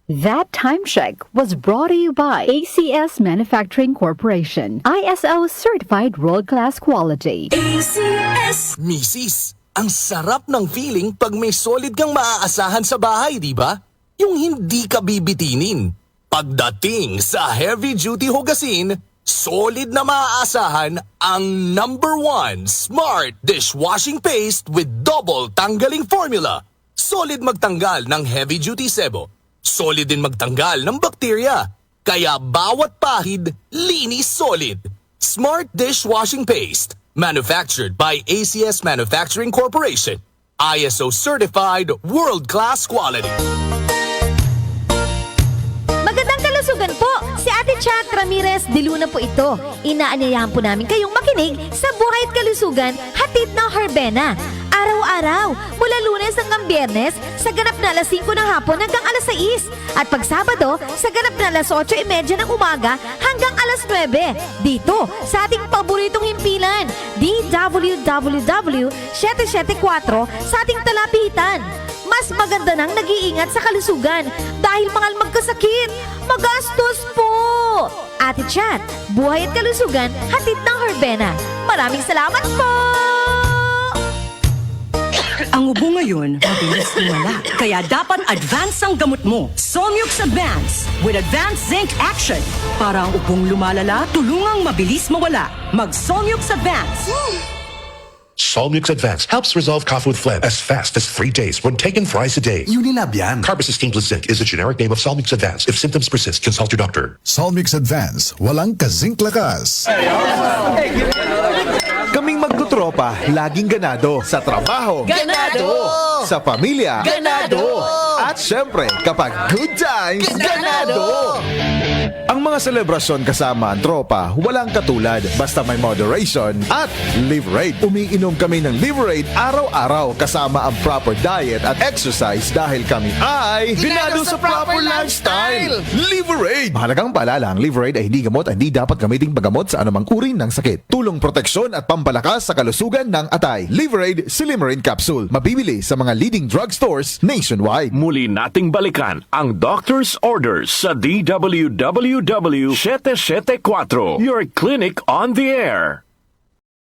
That time check was brought to you by ACS Manufacturing Corporation, ISO certified world-class quality. ACS! Misis, ang sarap ng feeling pag may solid kang maaasahan sa bahay, di ba? Yung hindi ka bibitinin. Pagdating sa heavy-duty hugasin, solid na maaasahan ang #1 Smart Dishwashing Paste with double tanggaling formula. Solid magtanggal ng heavy-duty sebo. Solid din magtanggal ng bakterya. Kaya bawat pahid, linis solid. Smart Dishwashing Paste. Manufactured by ACS Manufacturing Corporation. ISO certified world-class quality. Magandang kalusugan po! Si Ate Chat Ramirez de Luna po ito. Inaanyayahan po namin kayong makinig sa Buhay at Kalusugan, hatid ng Herbena. Araw-araw, mula Lunes hanggang Biyernes, sa ganap na alas 5 ng hapon hanggang alas 6. At pag Sabado, sa ganap na alas 8:30 ng umaga hanggang alas 9. Dito, sa ating paboritong himpilan, DWWW 774 sa ating talapitan. Mas maganda nang nag-iingat sa kalusugan dahil mahal magkasakit. Magastos po! Ate Chat, Buhay at Kalusugan, hatid ng Herbena. Maraming salamat po! Ang ubo ngayon, mabilis lumala. Kaya dapat advance ang gamot mo. Somyux Advance with Advanced Zinc Action. Para ang ubong lumalala, tulungang mabilis mawala. Mag-Somyux Advance. Solmux Advance helps resolve cough with phlegm as fast as 3 days when taken thrice a day. Unilab yan. Carbocisteine plus zinc is the generic name of Solmux Advance. If symptoms persist, consult your doctor. Solmix Advance, walang kazink lakas. Kaming magtutropa, laging ganado. Sa trabaho, Ganado! Sa pamilya, Ganado! At syempre, kapag good times, ganado! Ang mga selebrasyon kasama ang tropa, walang katulad. Basta may moderation at Liverade. Umiinom kami ng Liverade araw-araw kasama ang proper diet at exercise dahil kami ay ganado sa proper lifestyle. Liverade! Mahalagang paalala, ang Liverade ay hindi gamot at hindi dapat gamiting paggamot sa anumang uri ng sakit. Tulong proteksyon at pampalakas sa kalusugan ng atay. Liverade Silimarin Capsule. Mabibili sa mga leading drugstores nationwide. Muli nating balikan ang doctor's orders sa DWWW 774, your clinic on the air.